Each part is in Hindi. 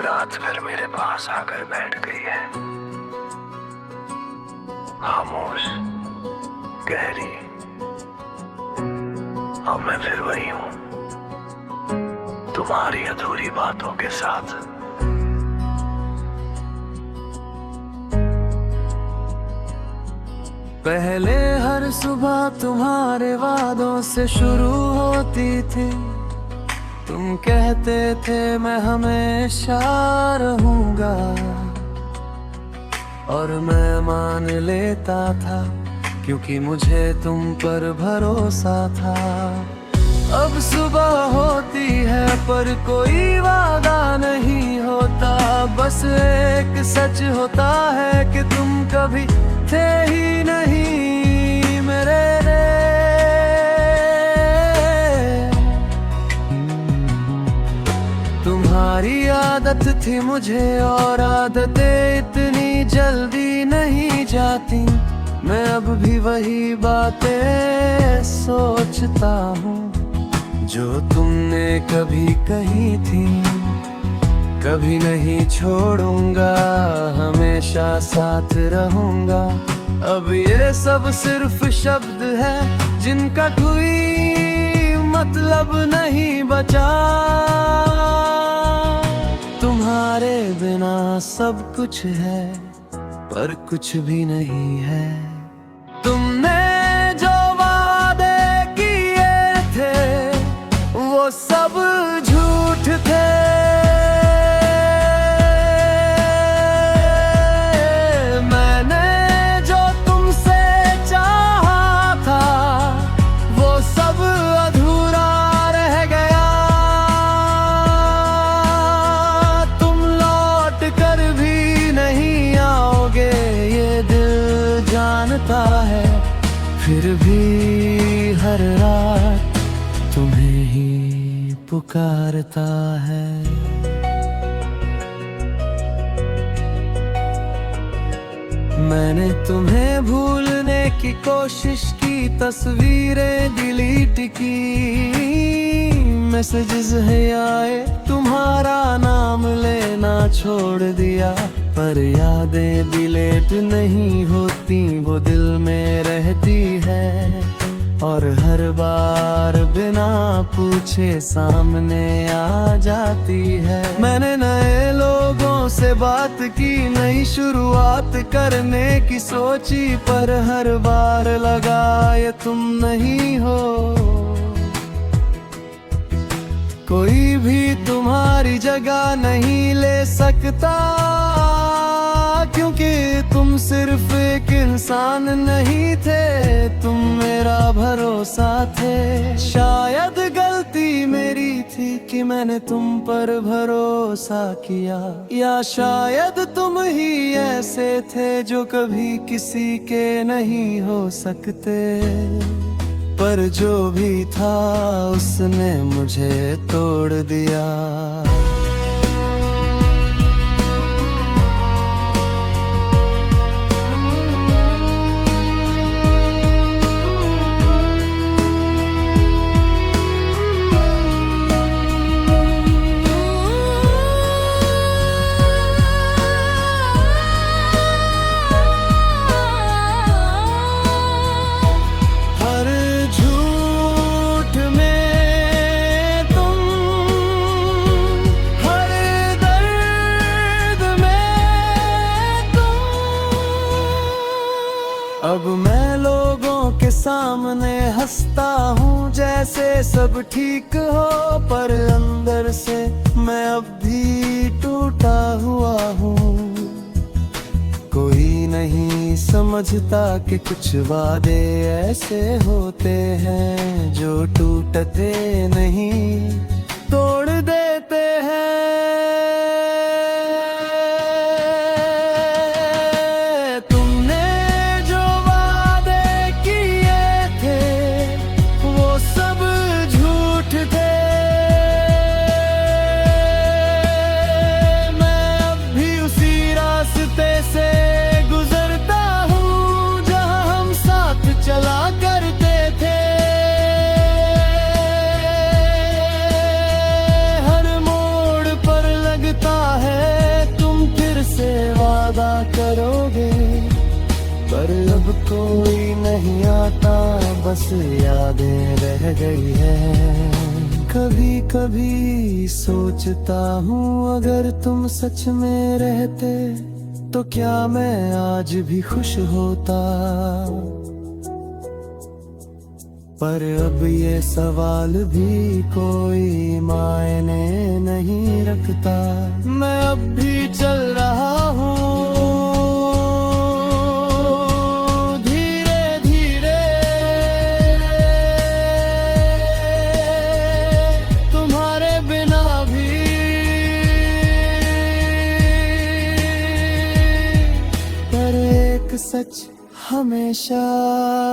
रात फिर मेरे पास आकर बैठ गई है, खामोश, गहरी। अब मैं फिर वही हूं, तुम्हारी अधूरी बातों के साथ। पहले हर सुबह तुम्हारे वादों से शुरू होती थी। तुम कहते थे मैं हमेशा रहूंगा, और मैं मान लेता था क्योंकि मुझे तुम पर भरोसा था। अब सुबह होती है पर कोई वादा नहीं होता, बस एक सच होता है कि तुम कभी थे ही नहीं मेरे रे। तुम्हारी आदत थी मुझे, और आदतें इतनी जल्दी नहीं जाती। मैं अब भी वही बातें सोचता हूँ जो तुमने कभी कही थी। कभी नहीं छोड़ूंगा, हमेशा साथ रहूंगा। अब ये सब सिर्फ शब्द है जिनका कोई मतलब नहीं बचा। तुम्हारे बिना सब कुछ है पर कुछ भी नहीं है। तुमने जो वादे किए थे वो सब झूठ थे। मैंने जो तुमसे चाहा था वो सब अधूरा रह गया। तुम लौट कर भी नहीं आओगे ये दिल जानता है, फिर भी हर रात तुम्हें ही पुकारता है। मैंने तुम्हें भूलने की कोशिश की, तस्वीरें डिलीट की, मैसेजेस है आए, तुम्हारा नाम लेना छोड़ दिया। पर यादें डिलीट नहीं होती, वो दिल में रहती है, और हर बार बिना पूछे सामने आ जाती है। मैंने नए लोगों से बात की, नई शुरुआत करने की सोची, पर हर बार लगा ये तुम नहीं हो। कोई भी तुम्हारी जगह नहीं ले सकता, क्योंकि तुम सिर्फ एक इंसान नहीं थे, तुम मेरा भरोसा थे। शायद गलती मेरी थी कि मैंने तुम पर भरोसा किया, या शायद तुम ही ऐसे थे जो कभी किसी के नहीं हो सकते। पर जो भी था उसने मुझे तोड़ दिया। अब मैं लोगों के सामने हंसता हूँ जैसे सब ठीक हो, पर अंदर से मैं अब भी टूटा हुआ हूँ। कोई नहीं समझता कि कुछ वादे ऐसे होते हैं जो टूटते नहीं, तोड़ देते हैं। कोई नहीं आता, बस यादें रह गई है। कभी कभी सोचता हूँ अगर तुम सच में रहते तो क्या मैं आज भी खुश होता। पर अब ये सवाल भी कोई मायने नहीं रखता। मैं अब भी चल रहा हूँ धीरे धीरे, तुम्हारे बिना भी। पर एक सच हमेशा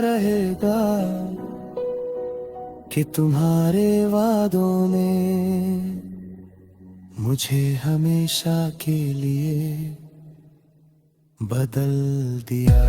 रहेगा कि तुम्हारे वादों ने मुझे हमेशा के लिए बदल दिया।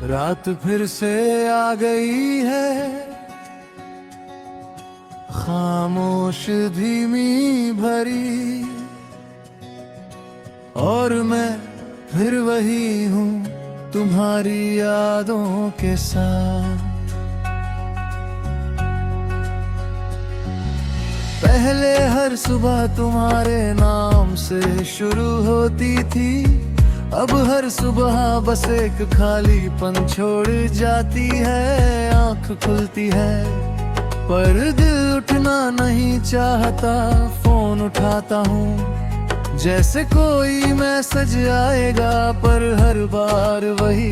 रात फिर से आ गई है, खामोश धीमी भरी, और मैं फिर वही हूँ तुम्हारी यादों के साथ। पहले हर सुबह तुम्हारे नाम से शुरू होती थी, अब हर सुबह बस एक खालीपन छोड़ जाती है। आंख खुलती है पर दिल उठना नहीं चाहता, फोन उठाता हूँ जैसे कोई मैसेज आएगा, पर हर बार वही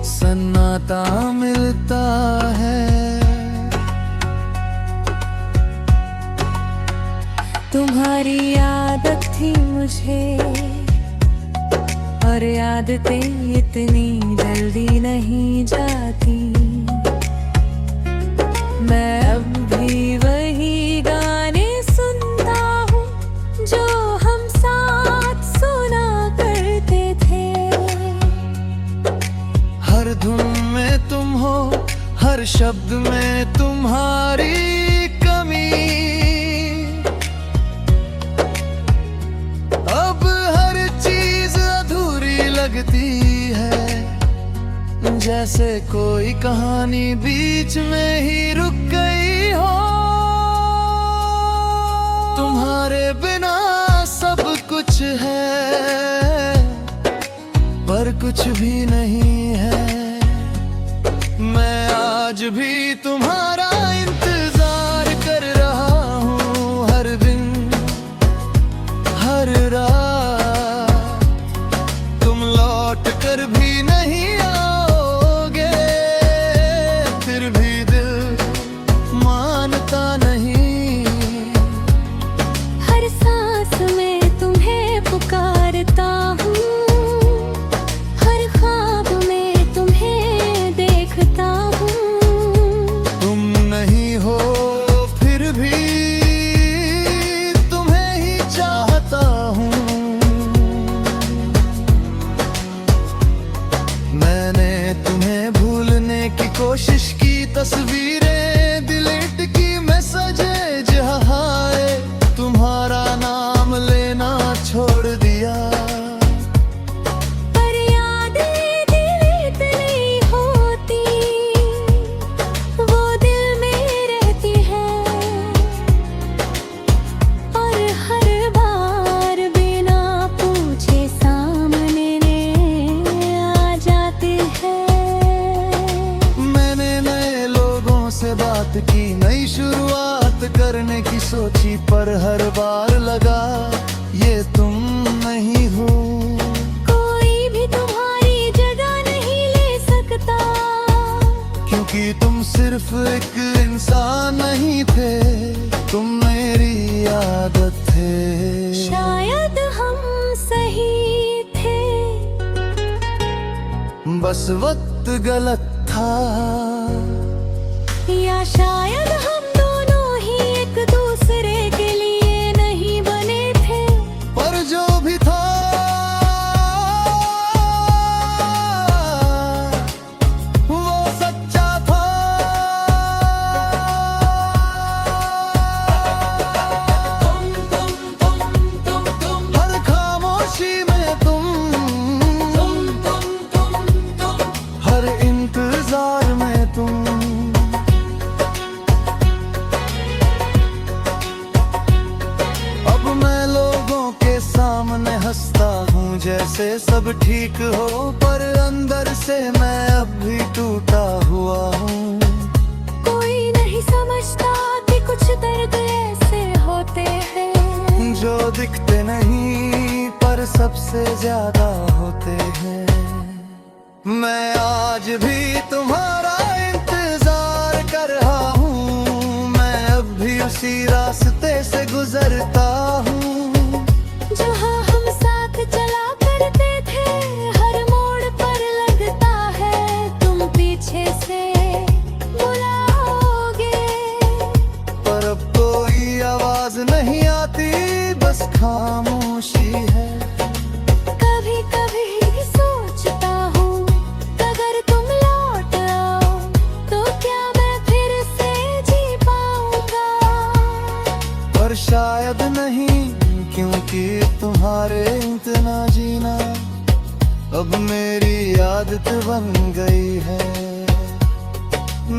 सन्नाटा मिलता है। तुम्हारी आदत थी मुझे, और आदतें इतनी जल्दी नहीं जाती। मैं अब भी वही गाने सुनता हूँ जो हम साथ सुना करते थे। हर धुन में तुम हो, हर शब्द में तुम्हारी कमी। अब हर चीज अधूरी लगती है, जैसे कोई कहानी बीच में ही रुक गई हो। तुम्हारे बिना सब कुछ है पर कुछ भी नहीं है। मैं आज भी तुम्हारा इंतजार कर रहा हूँ, हर दिन हर रात। तुम लौट कर भी नहीं आओगे, फिर भी दिल मानता नहीं। हर सांस में तुम्हें पुकारता हूँ, हर ख्वाब में तुम्हें देखता हूँ। तुम नहीं हो फिर भी तुम्हें ही चाहता हूँ। मैंने तुम्हें भूलने की कोशिश की, तस्वीरें डिलीट की, मैसेज हाय तुम्हारा नाम लेना छोड़ दिया। पर यादें डिलीट नहीं होती, वो दिल में रहती है, और हर बार बिना पूछे सामने आ जाती है। मैंने नए लोगों से बात की, नई शुरुआत करने की सोची, पर हर बार लगा ये तुम नहीं हो। कोई भी तुम्हारी जगह नहीं ले सकता, क्योंकि तुम सिर्फ एक इंसान नहीं थे, तुम मेरी आदत थे। शायद हम सही थे, बस वक्त गलत था, या शायद हम दोनों ही एक दूसरे के लिए नहीं बने थे। पर जो भी था वो सच्चा था। हर खामोशी में तुम, हर इंतजार में तुम। अब मैं लोगों के सामने हंसता हूँ जैसे सब ठीक हो, पर अंदर से मैं अब भी टूटा हुआ हूँ। कोई नहीं समझता कि कुछ दर्द ऐसे होते हैं जो दिखते नहीं पर सबसे ज्यादा होते हैं। मैं आज भी तुम्हारा इंतजार कर रहा हूँ, मैं अब भी उसी रास्ते से गुजरता हूँ जहाँ हम साथ चला करते थे। हर मोड़ पर लगता है तुम पीछे से बुलाओगे, पर अब कोई आवाज नहीं आती, बस खामोशी है। कभी कभी सोचता हूँ अगर तुम लौट आओ तो क्या मैं फिर से जी पाऊंगा। पर शायद नहीं, क्योंकि तुम्हारे इतना जीना अब मेरी आदत बन गई है।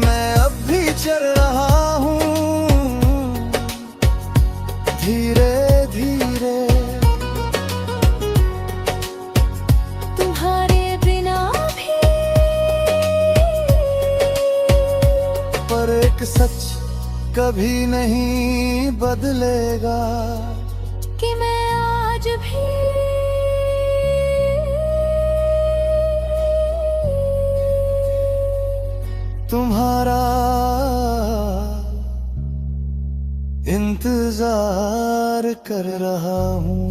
मैं अब भी चल रहा हूँ धीरे धीरे, तुम्हारे बिना भी। पर एक सच कभी नहीं बदलेगा कि मैं आज भी तुम्हारा इंतजार कर रहा हूँ।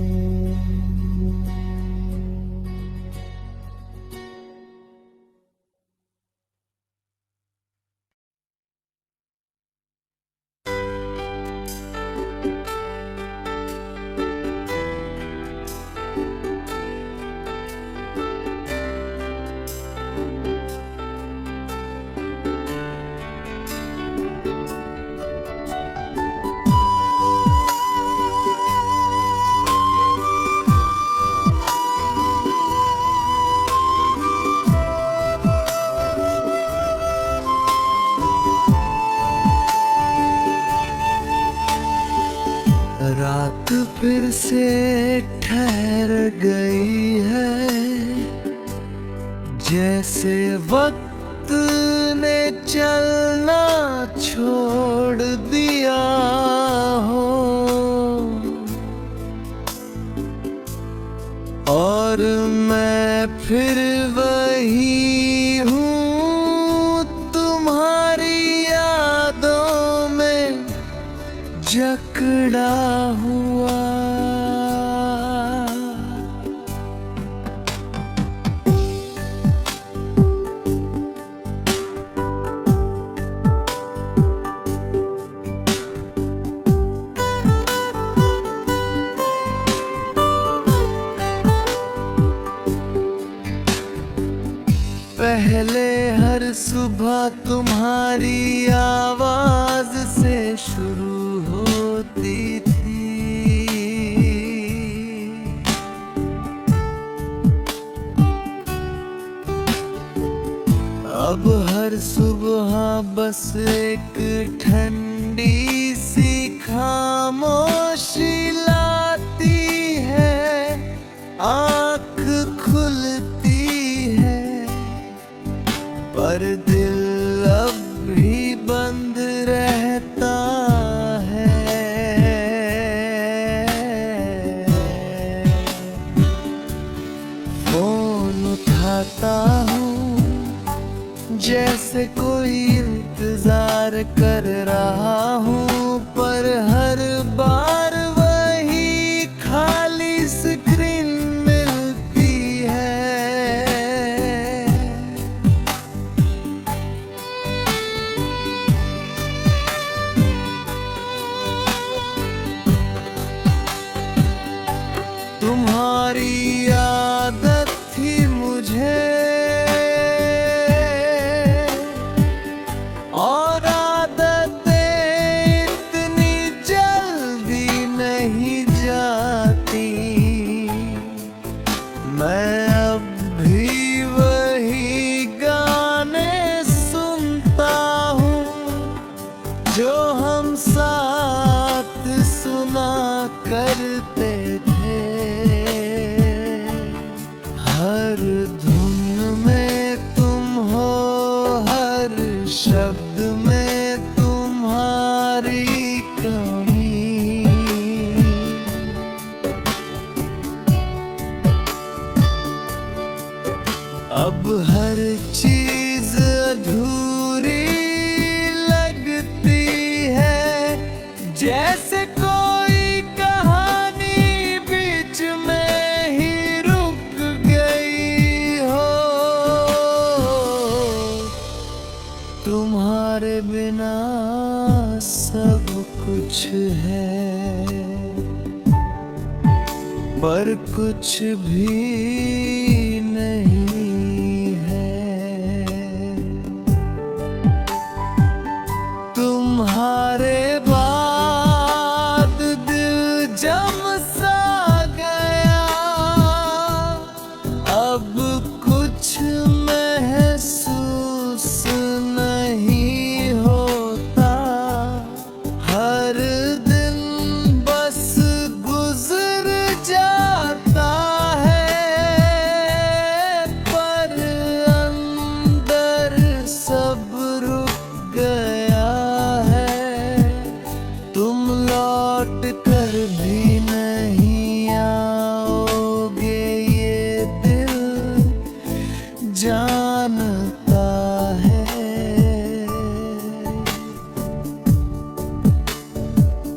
रात फिर से ठहर गई है, जैसे वक्त ने चलना छोड़ दिया हो, और मैं फिर वही हूँ तुम्हारी यादों में जकड़ा हुआ। पहले हर सुबह तुम्हारी आवाज से शुरू होती थी, अब हर सुबह बस एक ठंडी सी खामोशी लाती है। आँख खुलती है पर दिल अब भी बंद रहता है। फोन उठाता हूँ जैसे कोई इंतजार कर रहा हूँ, पर हर बार वही खाली स्क्रीन मिलती है। और आदतें इतनी जल्दी नहीं जाती। मैं अब भी वही गाने सुनता हूँ जो हम साथ सुना करते थे। हर धुन में तुम हो, हर शब्द में तुम्हारी कमी। अब हर चीज अधूरी लगती है, जैसे कोई कहानी बीच में ही रुक गई हो। तुम्हारे बिना सब कुछ है, पर कुछ भी नहीं है। तुम्हारे बाद दिल जम सा गया, अब कुछ महसूस नहीं होता। हर दिन बस गुजर जाता है, पर अंदर सब रुक गया है। तुम लौट कर भी नहीं आओगे, ये दिल जानता है।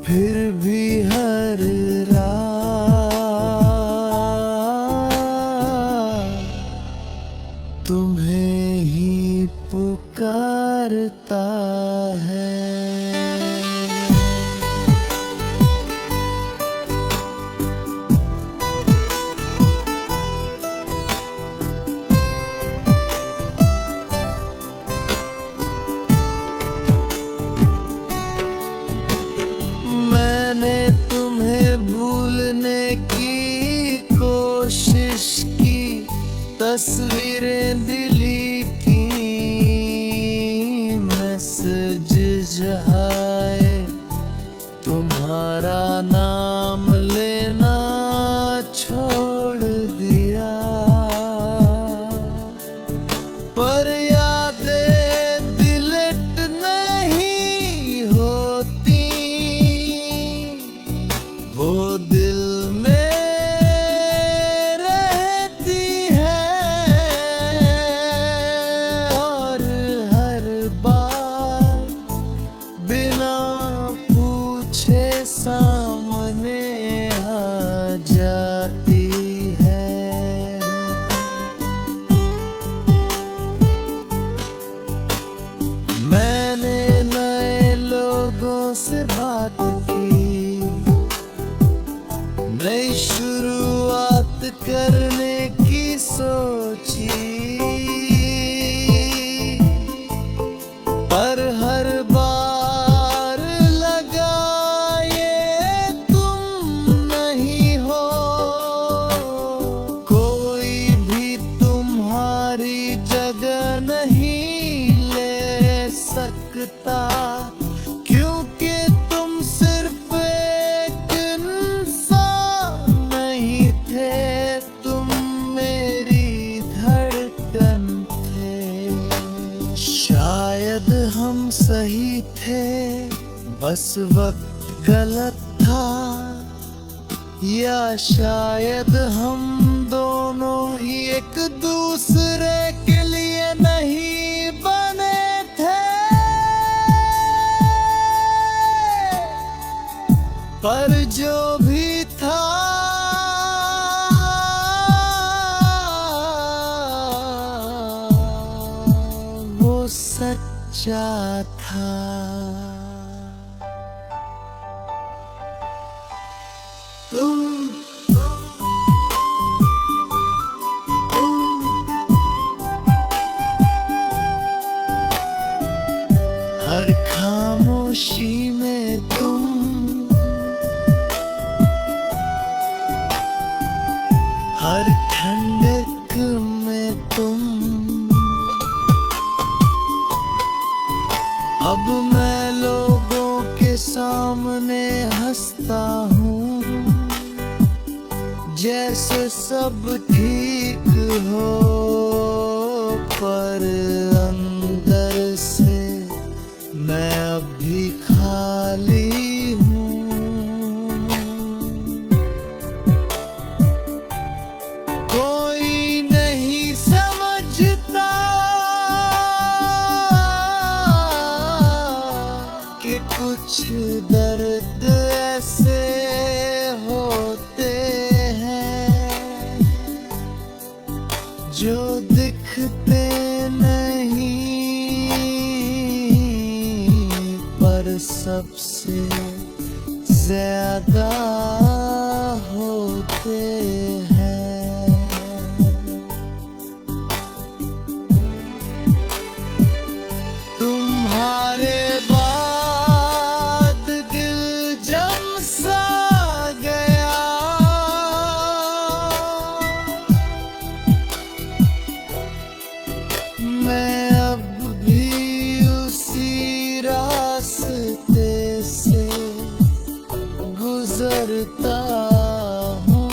फिर भी हर रात तुम्हें ही पुकारता है। मैंने तुम्हें भूलने की कोशिश की, तस्वीरें डिलीट की, मैसेज आए, तुम्हारा नाम लेना छोड़ दिया। पर यादें डिलीट नहीं होती, वो दिल में रहती है। और हर बार बिना पूछे सामने आ जाती है। मैंने नए लोगों से बात की, नई शुरुआत करने की सोची, पर हर बार लगा ये तुम नहीं हो। कोई भी तुम्हारी जगह नहीं ले सकता, क्योंकि तुम सिर्फ एक इंसान नहीं थे, तुम मेरी धड़कन थे। शायद हम सही थे, बस वक्त गलत था, या शायद हम दोनों ही एक दूसरे के लिए नहीं बने थे। पर जो भी था, वो सच्चा था। हर खामोशी में तुम, हर ठंडक में तुम। अब मैं लोगों के सामने हंसता हूँ, जैसे सब ठीक हो, पर अंदर से मैं अब भी खाली हूँ। कोई नहीं समझता कि कुछ दर्द ऐसे होते हैं जो दिखते नहीं, पर सबसे ज्यादा होते हैं। तुम्हारे बाद दिल जम सा गया, मैं अब भी उसी रास्ते से गुजरता हूँ।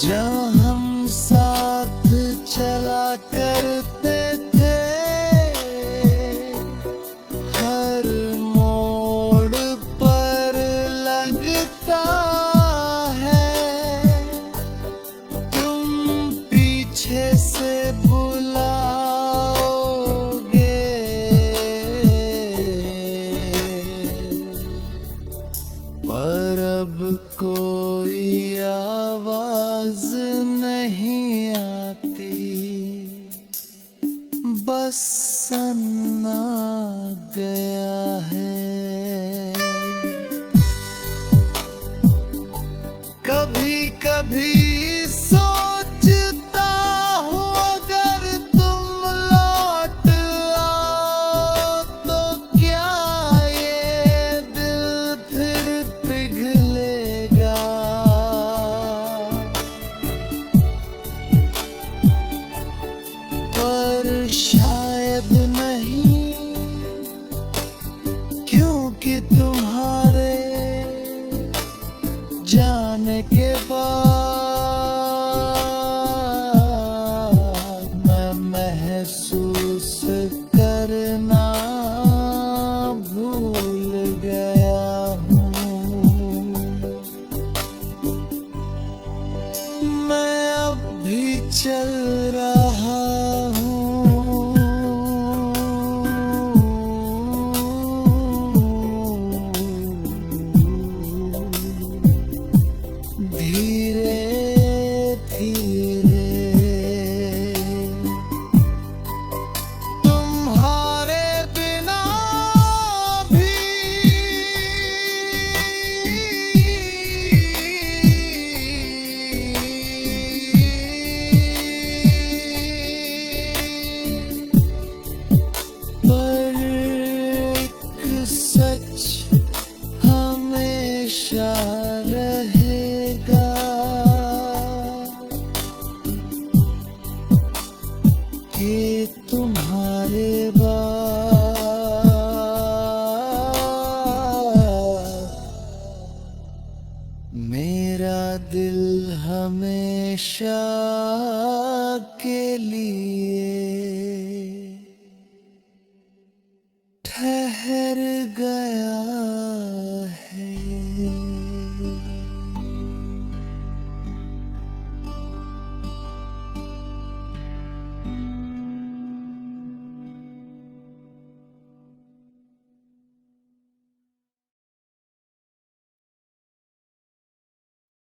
जहाँ हम साथ चला करते थे, हर मोड़ पर लगता है तुम पीछे से बुलाओगे, पर अब कोई आवाज नहीं आती, बस सन्ना गया है। कभी कभी सोचता हूँ अगर तुम लौट आओ तो क्या ये दिल फिर पिघलेगा। पर शायद नहीं, क्योंकि तुम्हारे जाने के बाद मैं महसूस करना भूल गया हूँ। मैं अब भी चल रहा धीरे धीरे। तुम्हारे बिना भी पर एक सच हमेशा रहेगा कि तुम्हारे बाद मेरा दिल हमेशा